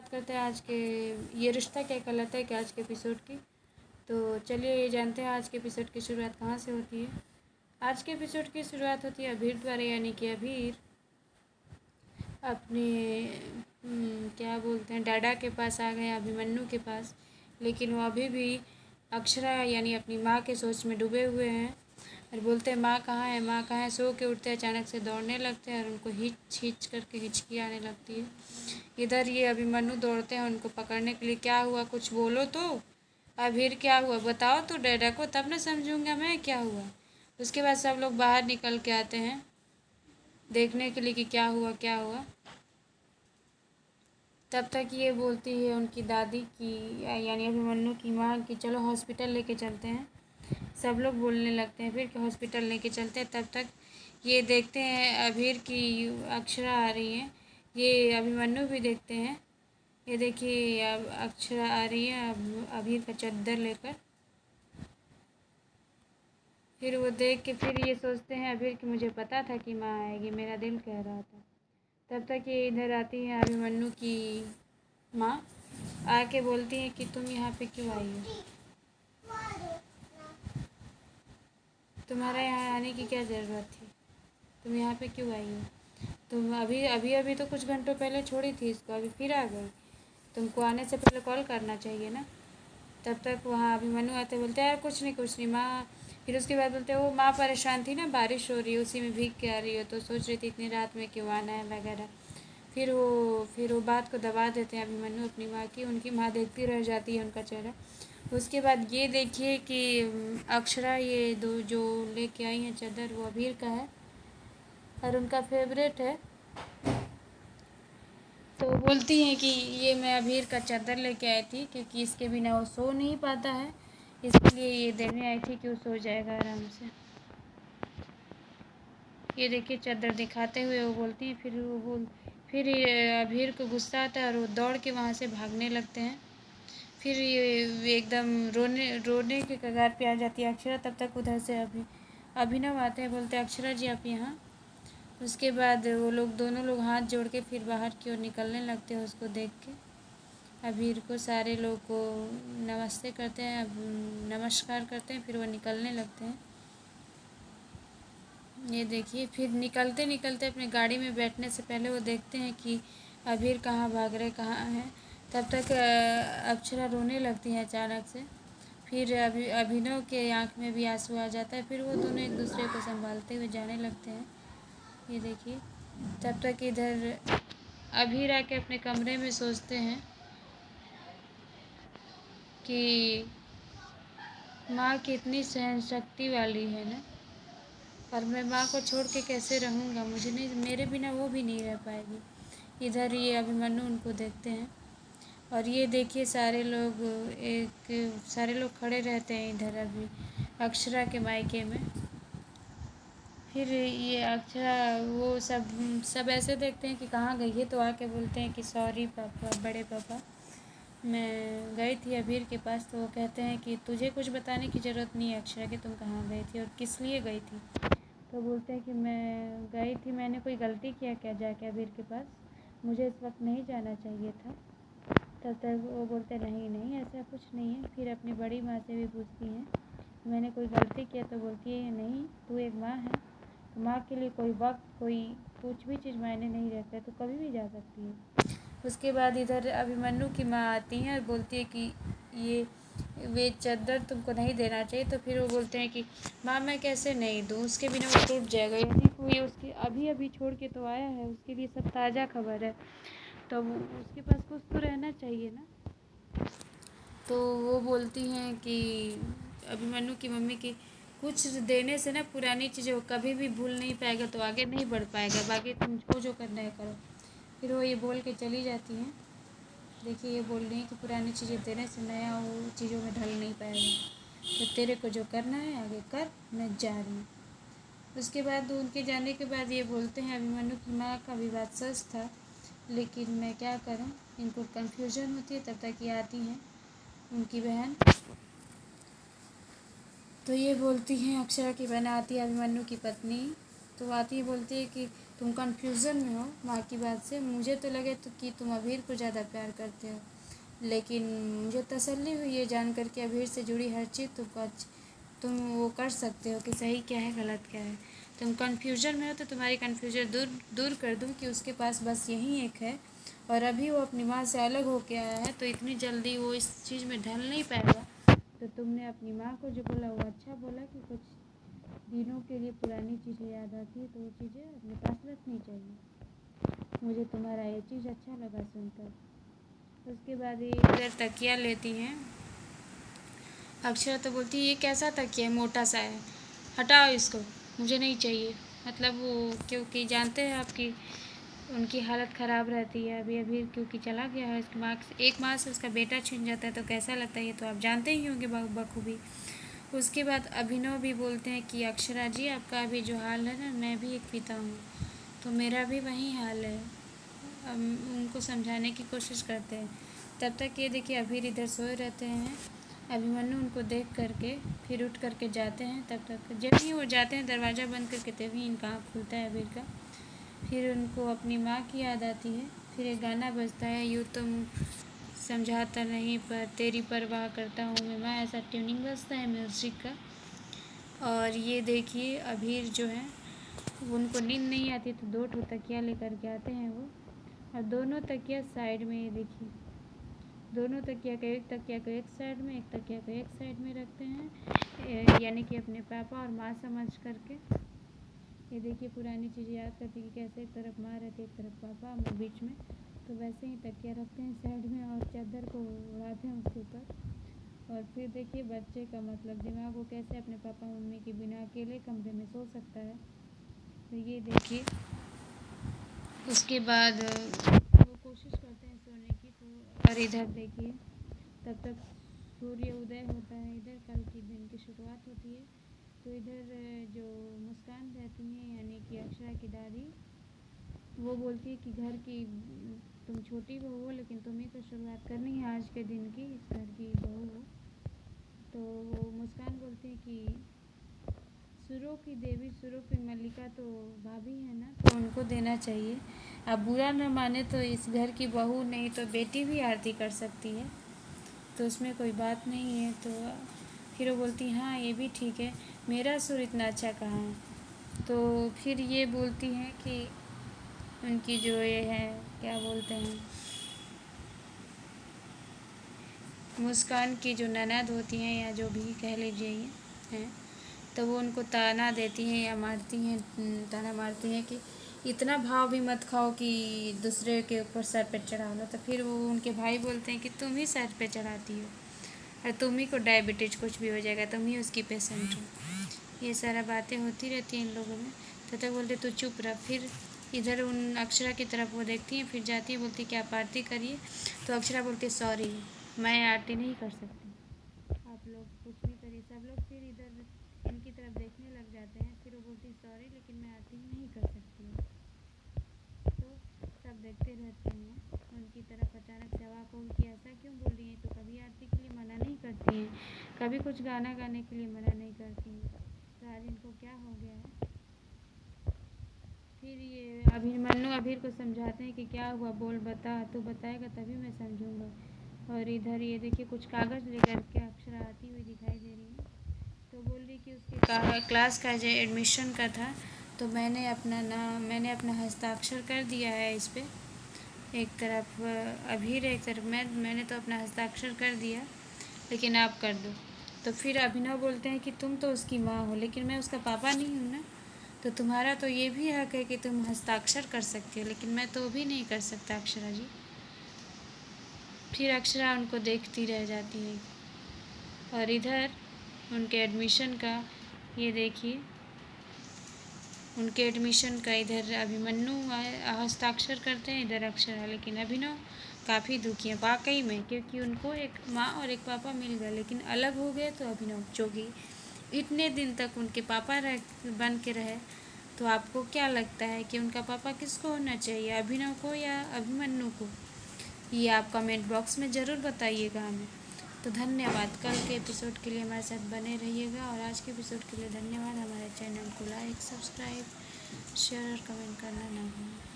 बात करते हैं आज के ये रिश्ता क्या कहलाता है कि आज के एपिसोड की। तो चलिए जानते हैं आज के एपिसोड की शुरुआत कहाँ से होती है। आज के एपिसोड की शुरुआत होती है अभीर द्वारा, यानी कि अभीर अपने क्या बोलते हैं डाडा के पास आ गए, अभिमन्यु के पास। लेकिन वो अभी भी अक्षरा यानी अपनी माँ के सोच में डूबे हुए हैं और बोलते हैं माँ कहाँ है, माँ कहाँ है। सो के उठते अचानक से दौड़ने लगते हैं और उनको हिच करके हिचकी आने लगती है। इधर ये अभिमन्यु दौड़ते हैं उनको पकड़ने के लिए। क्या हुआ, कुछ बोलो तो। अभीर क्या हुआ बताओ तो डैडा को, तब ना समझूंगा मैं क्या हुआ। उसके बाद सब लोग बाहर निकल के आते हैं देखने के लिए कि क्या हुआ क्या हुआ। तब तक ये बोलती है उनकी दादी की यानी अभिमन्यु की माँ कि चलो हॉस्पिटल लेके चलते हैं। सब लोग बोलने लगते हैं फिर कि हॉस्पिटल लेके चलते हैं। तब तक ये देखते हैं अभीर की अक्षरा आ रही है। ये अभिमन्यु भी देखते हैं। ये देखिए अब अक्षरा आ रही है अभीर का चद्दर लेकर। फिर वो देख के फिर ये सोचते हैं अभीर कि मुझे पता था कि माँ आएगी, मेरा दिल कह रहा था। तब तक ये इधर आती है अभिमन्यु की माँ। आके बोलती है कि तुम यहाँ पे क्यों आई हो, तुम्हारा यहाँ आने की क्या ज़रूरत थी, तुम यहाँ पे क्यों आई हो। तुम अभी अभी अभी तो कुछ घंटों पहले छोड़ी थी इसको, अभी फिर आ गई। तुमको आने से पहले कॉल करना चाहिए ना। तब तक वहाँ अभिमन्यु आते बोलते हैं यार कुछ नहीं माँ। फिर उसके बाद बोलते हैं वो माँ परेशान थी ना, बारिश हो रही है उसी में भीग के आ रही हो, तो सोच रही थी इतनी रात में क्यों आना है वगैरह। फिर वो बात को दबा देते हैं अभिमन्यु अपनी माँ की। उनकी माँ देखती रह जाती है उनका चेहरा। उसके बाद ये देखिए कि अक्षरा ये दो जो लेके आई हैं चादर वो अभीर का है और उनका फेवरेट है। तो बोलती हैं कि ये मैं अभीर का चादर लेके आई थी क्योंकि इसके बिना वो सो नहीं पाता है, इसलिए ये देने आई थी कि वो सो जाएगा आराम से। ये देखिए चादर दिखाते हुए वो बोलती हैं। फिर ये अभीर को गुस्सा आता है और वो दौड़ के वहाँ से भागने लगते हैं। फिर ये एकदम रोने रोने के कगार पे आ जाती है अक्षरा। तब तक उधर से अभिनव आते हैं, बोलते हैं अक्षरा जी आप यहाँ। उसके बाद वो लोग दोनों लोग हाथ जोड़ के फिर बाहर की ओर निकलने लगते हैं उसको देख के। अभीर को सारे लोग को नमस्ते करते हैं, नमस्कार करते हैं, फिर वो निकलने लगते हैं। ये देखिए फिर निकलते निकलते अपने गाड़ी में बैठने से पहले वो देखते हैं कि अभीर कहाँ भाग रहे कहाँ है। तब तक अक्षरा रोने लगती है अचानक से। फिर अभिनव के आँख में भी आंसू आ जाता है। फिर वो दोनों एक दूसरे को संभालते हुए जाने लगते हैं। ये देखिए तब तक इधर अभीर आके अपने कमरे में सोचते हैं कि माँ कितनी सहन शक्ति वाली है ना, पर मैं माँ को छोड़ के कैसे रहूँगा, मुझे नहीं, मेरे बिना वो भी नहीं रह पाएगी। इधर ये अभिमन्यु उनको देखते हैं और ये देखिए सारे लोग खड़े रहते हैं इधर अभी अक्षरा के मायके में। फिर ये अक्षरा वो सब ऐसे देखते हैं कि कहाँ गई है, तो आके बोलते हैं कि सॉरी पापा, बड़े पापा मैं गई थी अभीर के पास। तो वो कहते हैं कि तुझे कुछ बताने की ज़रूरत नहीं है अक्षरा कि तुम कहाँ गई थी और किस लिए गई थी। तो बोलते हैं कि मैं गई थी, मैंने कोई गलती किया क्या जाके अभीर के पास, मुझे इस वक्त नहीं जाना चाहिए था। तब तक वो बोलते नहीं नहीं ऐसा कुछ नहीं है। फिर अपनी बड़ी माँ से भी पूछती हैं मैंने कोई गलती किया, तो बोलती है नहीं तू एक माँ है, तो माँ के लिए कोई वक्त कोई कुछ भी चीज़ मायने नहीं रखता है, तो कभी भी जा सकती है। उसके बाद इधर अभिमन्यु की माँ आती हैं और बोलती है कि ये वे चादर तुमको नहीं देना चाहिए। तो फिर वो बोलते हैं कि माँ मैं कैसे नहीं दूँ, उसके बिना वो टूट जाएगा, यदि कोई उसकी अभी अभी छोड़ के तो आया है, उसके लिए सब ताज़ा खबर है, तो उसके पास कुछ तो रहना चाहिए ना। तो वो बोलती हैं कि अभिमन्यु की मम्मी की कुछ देने से ना पुरानी चीज़ें वो कभी भी भूल नहीं पाएगा, तो आगे नहीं बढ़ पाएगा, बाकी तुमको जो करना है करो। फिर वो ये बोल के चली जाती हैं। देखिए ये बोल रही हैं कि पुरानी चीज़ें देने से नया वो चीज़ों में ढल नहीं पाएगा, तो तेरे को जो करना है आगे कर, मैं जा रही हूँ। उसके बाद उनके जाने के बाद ये बोलते हैं अभिमन्यु की माँ का भी बात सच था, लेकिन मैं क्या करूँ, इनको कन्फ्यूजन होती है। तब तक ये आती हैं उनकी बहन। तो ये बोलती हैं अक्षरा की बहन आती है अभिमन्यु की पत्नी। तो आती है बोलती है कि तुम कन्फ्यूज़न में हो माँ की बात से। मुझे तो लगे तो कि तुम अभीर को ज़्यादा प्यार करते हो, लेकिन मुझे तसल्ली हुई ये जान कर के अभीर से जुड़ी हर चीज़ तुम वो कर सकते हो कि सही क्या है गलत क्या है। तुम कन्फ्यूजन में हो तो तुम्हारी कन्फ्यूजन दूर दूर कर दूँ कि उसके पास बस यही एक है, और अभी वो अपनी माँ से अलग होके आया है, तो इतनी जल्दी वो इस चीज़ में ढल नहीं पाएगा। तो तुमने अपनी माँ को जो बोला वो अच्छा बोला कि कुछ दिनों के लिए पुरानी चीज़ें याद आती है तो वो चीज़ें अपने पास रखनी चाहिए। मुझे तुम्हारा ये चीज़ अच्छा लगा सुनकर। उसके बाद ये इधर तकिया लेती हैं। अक्षरा तो बोलती है ये कैसा तकिया है, मोटा सा है, हटाओ इसको, मुझे नहीं चाहिए। मतलब वो क्योंकि जानते हैं आपकी उनकी हालत ख़राब रहती है। अभी अभी क्योंकि चला गया है उसकी माँ, एक माँ से उसका बेटा छिन जाता है तो कैसा लगता है ये तो आप जानते ही होंगे बखूबी। उसके बाद अभिनव भी बोलते हैं कि अक्षरा जी आपका अभी जो हाल है ना, मैं भी एक पिता हूँ तो मेरा भी वही हाल है। उनको समझाने की कोशिश करते हैं। तब तक ये देखिए अभीर इधर सोए रहते हैं। अभिमन्यु उनको देख करके फिर उठ करके जाते हैं। तब तक जब ही वो जाते हैं दरवाज़ा बंद करके तभी इनका आँख खुलता है अभीर का। फिर उनको अपनी माँ की याद आती है। फिर एक गाना बजता है, यूँ तुम समझाता नहीं पर तेरी परवाह करता हूँ मैं माँ, ऐसा ट्यूनिंग बजता है म्यूज़िक का। और ये देखिए अभीर जो है उनको नींद नहीं आती तो 2 ठो तकिया लेकर के आते हैं वो, और दोनों तकिया साइड में, ये देखिए दोनों तकिया का एक तकिया को एक साइड में, एक तकिया को एक साइड में रखते हैं, यानी कि अपने पापा और माँ समझ करके। ये देखिए पुरानी चीज़ें याद करती कि कैसे एक तरफ माँ रहती है एक तरफ पापा हम बीच में, तो वैसे ही तकिया रखते हैं साइड में और चादर को उड़ाते हैं उसके ऊपर। और फिर देखिए बच्चे का मतलब दिमाग वो कैसे अपने पापा मम्मी के बिना अकेले कमरे में सो सकता है। तो ये देखिए उसके बाद वो कोशिश करते हैं सोने की। तो और इधर देखिए तब तक सूर्य उदय होता है, इधर कल की दिन की शुरुआत होती है। तो इधर जो मुस्कान रहती हैं यानी कि अक्षरा की दादी, वो बोलती है कि घर की तुम छोटी बहू हो लेकिन तुम्हें तो शुरुआत करनी है आज के दिन की, इस घर की बहू हो। तो वो मुस्कान बोलती है कि सुरों की देवी सुरों की मल्लिका तो भाभी है ना, तो उनको देना चाहिए। आप बुरा न माने तो इस घर की बहू नहीं तो बेटी भी आरती कर सकती है, तो उसमें कोई बात नहीं है। तो फिर वो बोलती हाँ ये भी ठीक है, मेरा सुर इतना अच्छा कहाँ है। तो फिर ये बोलती हैं कि उनकी जो ये है क्या बोलते हैं, मुस्कान की जो ननद होती हैं या जो भी कह लीजिए ये हैं, तो वो उनको ताना देती हैं या मारती हैं, ताना मारती हैं कि इतना भाव भी मत खाओ कि दूसरे के ऊपर सर पे चढ़ा लो। तो फिर वो उनके भाई बोलते हैं कि तुम ही सर पे चढ़ाती हो और तुम ही को डायबिटीज़ कुछ भी हो जाएगा, तुम ही उसकी पेशेंट हो। ये सारा बातें होती रहती हैं इन लोगों में। तो बोलते तू चुप रह। फिर इधर उन अक्षरा की तरफ वो देखती हैं, फिर जाती है बोलती क्या आप आरती करिए। तो अक्षरा बोलती है सॉरी मैं आरती नहीं कर सकती, आप लोग कुछ भी करिए। सब लोग फिर इधर इनकी तरफ देखने लग जाते हैं। फिर वो बोलती सॉरी लेकिन मैं आरती नहीं कर सकती हूँ। तो सब देखते रहते हैं उनकी तरफ। अचानक से अवाक हो कि ऐसा क्यों बोल रही हैं, तो कभी आरती के लिए मना नहीं करती हैं, कभी कुछ गाना गाने के लिए मना नहीं करती हैं, तो आज इनको क्या हो गया है। फिर ये अभिमन्यु अभीर को समझाते हैं कि क्या हुआ बोल बता, तू बताएगा तभी मैं समझूंगा। और इधर ये देखिए कुछ कागज़ लेकर के अक्षरा आती हुई दिखाई दे रही है। तो बोल रही कि उसके क्लास का जो एडमिशन का था तो मैंने अपना हस्ताक्षर कर दिया है इस पर। एक तरफ अभीर एक तरफ मैंने तो अपना हस्ताक्षर कर दिया लेकिन आप कर दो। तो फिर अभिनव बोलते हैं कि तुम तो उसकी माँ हो लेकिन मैं उसका पापा नहीं हूँ ना, तो तुम्हारा तो ये भी हक है कि तुम हस्ताक्षर कर सकती हो, लेकिन मैं तो भी नहीं कर सकता अक्षरा जी। फिर अक्षरा उनको देखती रह जाती है। और इधर उनके एडमिशन का ये देखिए, उनके एडमिशन का इधर अभिमन्यु हस्ताक्षर करते हैं, इधर अक्षरा। लेकिन अभिनव काफ़ी दुखी है वाकई में, क्योंकि उनको एक माँ और एक पापा मिल गए लेकिन अलग हो गए। तो अभिनव जो कि इतने दिन तक उनके पापा बन के रहे, तो आपको क्या लगता है कि उनका पापा किसको होना चाहिए, अभिनव को या अभिमन्यु को? ये आप कमेंट बॉक्स में ज़रूर बताइएगा हमें। तो धन्यवाद, कल के एपिसोड के लिए हमारे साथ बने रहिएगा और आज के एपिसोड के लिए धन्यवाद। हमारे चैनल को लाइक सब्सक्राइब शेयर और कमेंट करना ना भूलें।